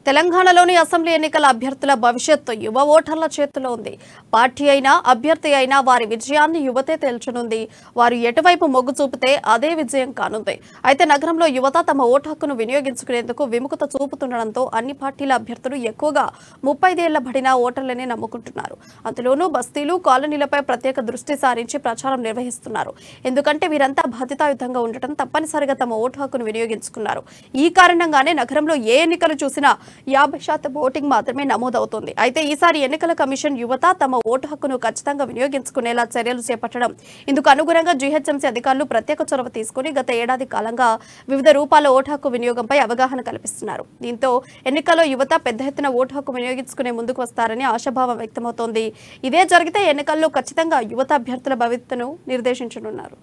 తెలంగాణలోని అసెంబ్లీ ఎన్నికల అభ్యర్థుల భవిష్యత్తు యువ ఓటర్ల చేతిలో ఉంది. పార్టీ అయినా అభ్యర్థి అయినా వారి విజయాన్ని యువతే తేల్చనుంది. వారు ఎటువైపు మొగ్గు చూపితే అదే విజయం కానుంది. అయితే నగరంలో యువత తమ ఓటు హక్కును వినియోగించుకునేందుకు విముఖత చూపుతుండడంతో అన్ని పార్టీల అభ్యర్థులు ఎక్కువగా 35 ఏళ్ల బడిన ఓటర్లనే నమ్ముకుంటున్నారు. అందులోనూ బస్తీలు, కాలనీలపై ప్రత్యేక దృష్టి సారించి ప్రచారం నిర్వహిస్తున్నారు. ఎందుకంటే వీరంతా బాధ్యతాయుతంగా ఉండటం, తప్పనిసరిగా తమ ఓటు హక్కును వినియోగించుకున్నారు. ఈ కారణంగానే నగరంలో ఏ ఎన్నికలు చూసినా 50% ఓటింగ్ మాత్రమే నమోదవుతుంది. అయితే ఈసారి ఎన్నికల కమిషన్ యువత తమ ఓటు హక్కును ఖచ్చితంగా వినియోగించుకునేలా చర్యలు చేపట్టడం, ఇందుకు అనుగుణంగా జీహెచ్ఎంసీ అధికారులు ప్రత్యేక చొరవ తీసుకుని గత ఏడాది కాలంగా వివిధ రూపాల ఓటు హక్కు వినియోగంపై అవగాహన కల్పిస్తున్నారు. దీంతో ఎన్నికల్లో యువత పెద్ద ఎత్తున ఓటు హక్కు వినియోగించుకునే ముందుకు వస్తారని ఆశాభావం వ్యక్తమవుతోంది. ఇదే జరిగితే ఎన్నికల్లో ఖచ్చితంగా యువత అభ్యర్థుల భవిష్యత్తును నిర్దేశించనున్నారు.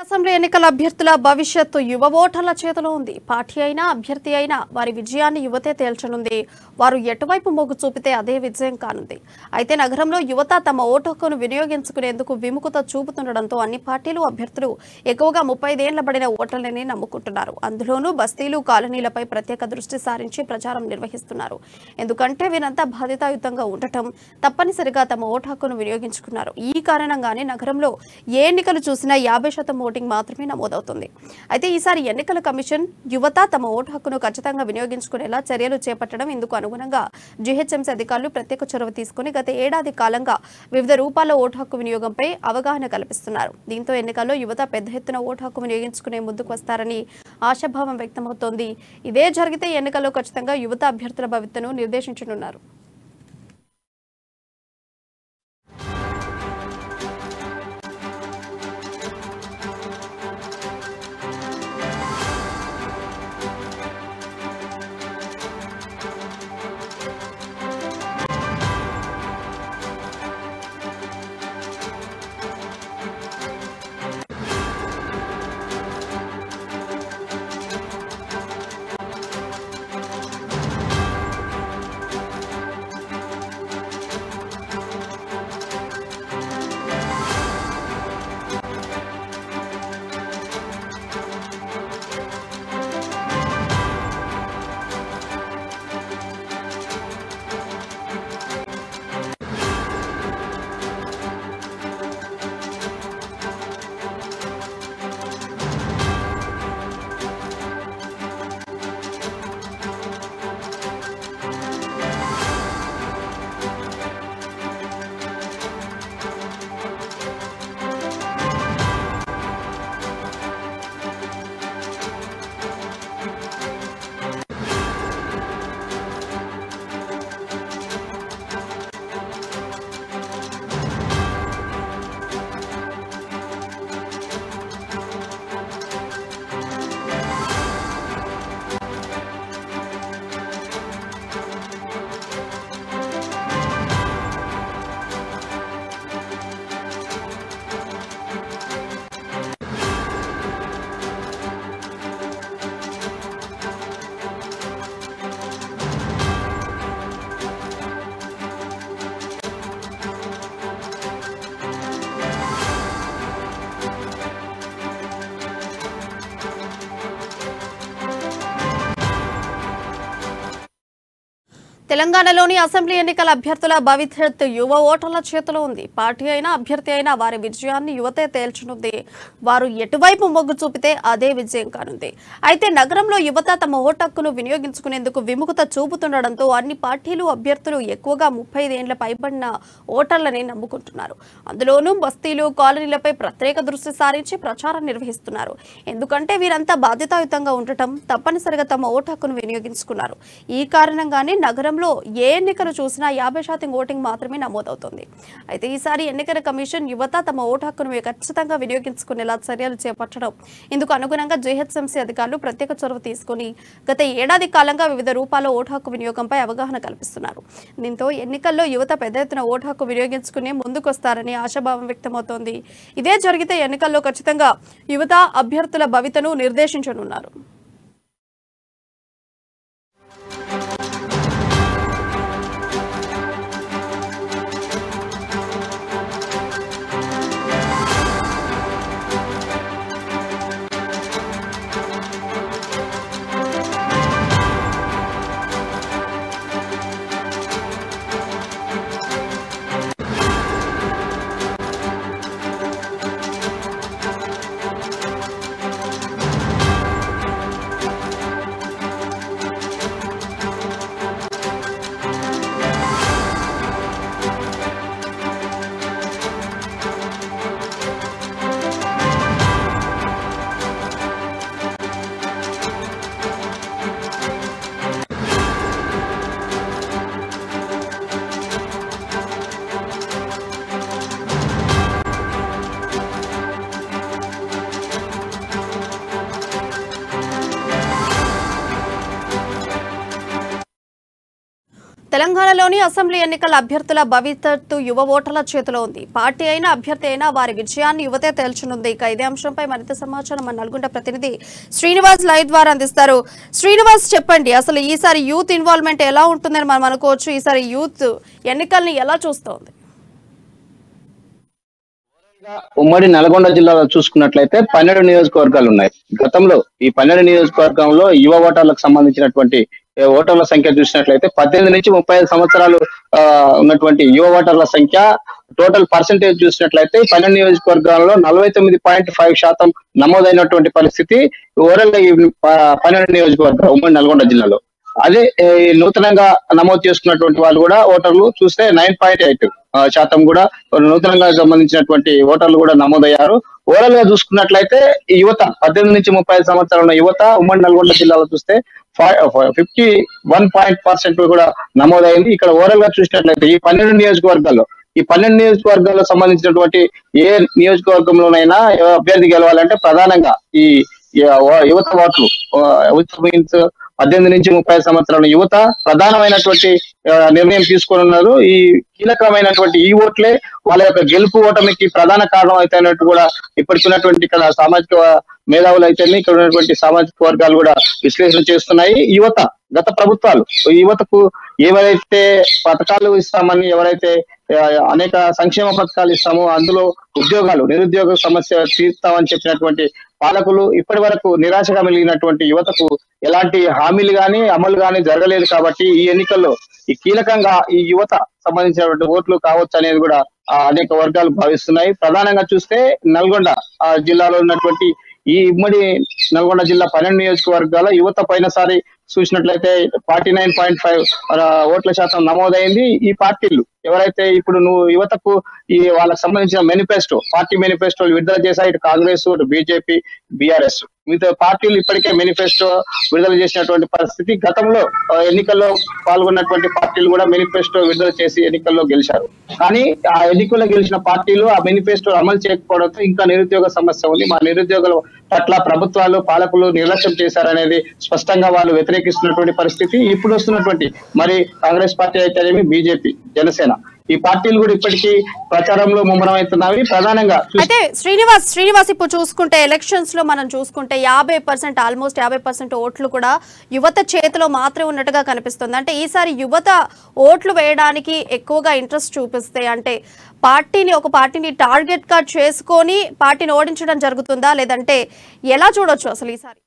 అసెంబ్లీ ఎన్నికల అభ్యర్థుల భవిష్యత్తు యువ ఓటర్ల చేతిలో ఉంది. పార్టీ అయినా అభ్యర్థి అయినా వారి విజయాన్ని యువతే తేల్చనుంది. వారు ఎటువైపు మొగ్గు చూపితే అదే విజయం కానుంది. అయితే నగరంలో యువత తమ ఓటు హక్కును వినియోగించుకునేందుకు విముఖత చూపుతుండడంతో అన్ని పార్టీలు అభ్యర్థులు ఎక్కువగా 35 ఏళ్ల బడిన ఓటర్లని నమ్ముకుంటున్నారు. అందులోనూ బస్తీలు, కాలనీలపై ప్రత్యేక దృష్టి సారించి ప్రచారం నిర్వహిస్తున్నారు. ఎందుకంటే వీరంతా బాధ్యతాయుతంగా ఉండటం, తప్పనిసరిగా తమ ఓటు హక్కును వినియోగించుకున్నారు. ఈ కారణంగానే నగరంలో ఏ ఎన్నికలు చూసినా 50% ఓటింగ్ మాత్రమే నమోదవుతుంది. అయితే ఈసారి ఎన్నికల కమిషన్ యువత తమ ఓటు హక్కును ఖచ్చితంగా వినియోగించుకునేలా చర్యలు చేపట్టడం, ఇందుకు అనుగుణంగా జీహెచ్ఎంసీ అధికారులు ప్రత్యేక చొరవ తీసుకుని గత ఏడాది కాలంగా వివిధ రూపాల ఓటు హక్కు వినియోగంపై అవగాహన కల్పిస్తున్నారు. దీంతో ఎన్నికల్లో యువత పెద్ద ఎత్తున ఓటు హక్కు వినియోగించుకునే ముందుకు వస్తారని ఆశాభావం వ్యక్తమవుతోంది. ఇదే జరిగితే ఎన్నికల్లో ఖచ్చితంగా యువత అభ్యర్థుల భవిష్యత్తును నిర్దేశించనున్నారు. తెలంగాణలోని అసెంబ్లీ ఎన్నికల అభ్యర్థుల భవిష్యత్ యువ ఓటర్ల చేతిలో ఉంది. పార్టీ అయినా అభ్యర్థి అయినా వారి విజయాన్ని యువతే తేల్చనుంది. వారు ఎటువైపు మొగ్గు చూపితే అదే విజయం కానుంది. అయితే నగరంలో యువత తమ ఓటు హక్కును వినియోగించుకునేందుకు విముఖత చూపుతుండటంతో అన్ని పార్టీలు అభ్యర్థులు ఎక్కువగా 35 ఏళ్ల పైబడిన ఓటర్లని నమ్ముకుంటున్నారు. అందులోనూ బస్తీలు, కాలనీలపై ప్రత్యేక దృష్టి సారించి ప్రచారం నిర్వహిస్తున్నారు. ఎందుకంటే వీరంతా బాధ్యతాయుతంగా ఉండటం, తప్పనిసరిగా తమ ఓటు హక్కును వినియోగించుకున్నారు. ఈ కారణంగానే నగరంలో ఏ ఎన్నికలు చూసినా 50% ఓటింగ్ మాత్రమే నమోదవుతుంది. అయితే ఈసారి ఎన్నికల కమిషన్ యువత తమ ఓటు హక్కును ఖచ్చితంగా వినియోగించుకునేలా చర్యలు చేపట్టడం, ఇందుకు అనుగుణంగా జీహెచ్ఎంసీ అధికారులు ప్రత్యేక చొరవ తీసుకుని గత ఏడాది కాలంగా వివిధ రూపాల్లో ఓటు హక్కు వినియోగంపై అవగాహన కల్పిస్తున్నారు. దీంతో ఎన్నికల్లో యువత పెద్ద ఎత్తున ఓటు హక్కు వినియోగించుకుని ముందుకొస్తారని ఆశాభావం వ్యక్తమవుతోంది. ఇదే జరిగితే ఎన్నికల్లో ఖచ్చితంగా యువత అభ్యర్థుల భవితను నిర్దేశించనున్నారు. తెలంగాణలోని అసెంబ్లీ ఎన్నికల అభ్యర్థుల భవిష్యత్తు యువ ఓటర్ల చేతిలో ఉంది. పార్టీ అయినా అభ్యర్థి అయినా వారి విజయాన్ని యువతే తేల్చనుంది. ఇక ఇదే అంశంపై మరింత సమాచారం మన నల్గొండ ప్రతినిధి శ్రీనివాస్ లైవ్ ద్వారా అందిస్తారు. శ్రీనివాస్, చెప్పండి, అసలు ఈసారి యూత్ ఇన్వాల్వ్మెంట్ ఎలా ఉంటుందని మనం అనుకోవచ్చు? ఈసారి యూత్ ఎన్నికల్ని ఎలా చూస్తోంది? ఉమ్మడి నల్గొండ జిల్లాలో చూసుకున్నట్లయితే 12 నియోజకవర్గాలు ఉన్నాయి. గతంలో ఈ 12 నియోజకవర్గంలో యువ ఓటర్లకు సంబంధించినటువంటి ఓటర్ల సంఖ్య చూసినట్లయితే 18 నుంచి 35 సంవత్సరాలు ఉన్నటువంటి యువ ఓటర్ల సంఖ్య టోటల్ పర్సెంటేజ్ చూసినట్లయితే 12 నియోజకవర్గాల్లో 49.5% నమోదైనటువంటి పరిస్థితి ఓవరాల్ 12 నియోజకవర్గాలు ఉమ్మడి నల్గొండ జిల్లాలో. అదే నూతనంగా నమోదు చేసుకున్నటువంటి వాళ్ళు కూడా ఓటర్లు చూస్తే 9.8% కూడా నూతనంగా సంబంధించినటువంటి ఓటర్లు కూడా నమోదయ్యారు. ఓవరాల్ గా చూసుకున్నట్లయితే యువత 18 నుంచి 35 సంవత్సరాల ఉన్న యువత ఉమ్మడి నల్గొండ జిల్లాలో చూస్తే 51% కూడా నమోదైంది. ఇక్కడ ఓవరాల్ గా చూసినట్లయితే ఈ 12 నియోజకవర్గాల్లో సంబంధించినటువంటి ఏ నియోజకవర్గంలోనైనా అభ్యర్థి గెలవాలంటే ప్రధానంగా ఈ యువత ఓట్లు మీన్స్ 18 నుంచి 30 సంవత్సరాల యువత ప్రధానమైనటువంటి నిర్ణయం తీసుకొని ఉన్నారు. ఈ కీలకమైనటువంటి ఈ ఓట్లే వాళ్ళ యొక్క గెలుపు ఓటమికి ప్రధాన కారణం అయితేనట్టు కూడా ఇప్పటికున్నటువంటి ఇక్కడ సామాజిక మేధావులు అయితే ఇక్కడ ఉన్నటువంటి సామాజిక వర్గాలు కూడా విశ్లేషణ చేస్తున్నాయి. యువత గత ప్రభుత్వాలు యువతకు ఏవైతే పథకాలు ఇస్తామని, ఎవరైతే అనేక సంక్షేమ పథకాలు ఇస్తామో అందులో ఉద్యోగాలు, నిరుద్యోగ సమస్య తీర్స్తామని చెప్పినటువంటి పాలకులు ఇప్పటి వరకు నిరాశగా మిగిలినటువంటి యువతకు ఎలాంటి హామీలు గాని అమలు గాని జరగలేదు. కాబట్టి ఈ ఎన్నికల్లో ఈ కీలకంగా ఈ యువత సంబంధించినటువంటి ఓట్లు కావచ్చు అనేది కూడా అనేక వర్గాలు భావిస్తున్నాయి. ప్రధానంగా చూస్తే నల్గొండ జిల్లాలో ఉన్నటువంటి ఈ ఉమ్మడి నల్గొండ జిల్లా 12 నియోజకవర్గాల యువత పైనసారి చూసినట్లయితే 49.5 ఓట్ల శాతం నమోదైంది. ఈ పార్టీలు ఎవరైతే ఇప్పుడు యువతకు ఈ వాళ్ళకి సంబంధించిన పార్టీ మేనిఫెస్టోలు విడుదల చేశాయి. ఇటు కాంగ్రెస్, ఇటు బీజేపీ, బీఆర్ఎస్ మిగతా పార్టీలు ఇప్పటికే మేనిఫెస్టో విడుదల చేసినటువంటి పరిస్థితి. గతంలో ఎన్నికల్లో పాల్గొన్నటువంటి పార్టీలు కూడా మేనిఫెస్టో విడుదల చేసి ఎన్నికల్లో గెలిచారు. కానీ ఆ ఎన్నికల్లో గెలిచిన పార్టీలు ఆ మేనిఫెస్టో అమలు చేయకపోవడంతో ఇంకా నిరుద్యోగ సమస్య ఉంది. మా నిరుద్యోగుల పట్ల ప్రభుత్వాలు, పాలకులు నిర్లక్ష్యం చేశారనేది స్పష్టంగా వాళ్ళు వ్యతిరేకిస్తున్నటువంటి పరిస్థితి. ఇప్పుడు వస్తున్నటువంటి మరి కాంగ్రెస్ పార్టీ అయితేనేమి, బీజేపీ, జనసేన ఈ పార్టీలు కూడా ఇప్పటికీ ప్రచారంలో ముమ్మరం అవుతున్నాయి. ప్రధానంగా అయితే శ్రీనివాస్ ఇప్పుడు చూసుకుంటే ఎలక్షన్స్ లో మనం చూసుకుంటే 50% ఆల్మోస్ట్ 50% ఓట్లు కూడా యువత చేతిలో మాత్రమే ఉన్నట్టుగా కనిపిస్తుంది. అంటే ఈసారి యువత ఓట్లు వేయడానికి ఎక్కువగా ఇంట్రెస్ట్ చూపిస్తే అంటే ఒక పార్టీని టార్గెట్ గా చేసుకొని పార్టీని ఓడించడం జరుగుతుందా, లేదంటే ఎలా చూడొచ్చు అసలు ఈసారి?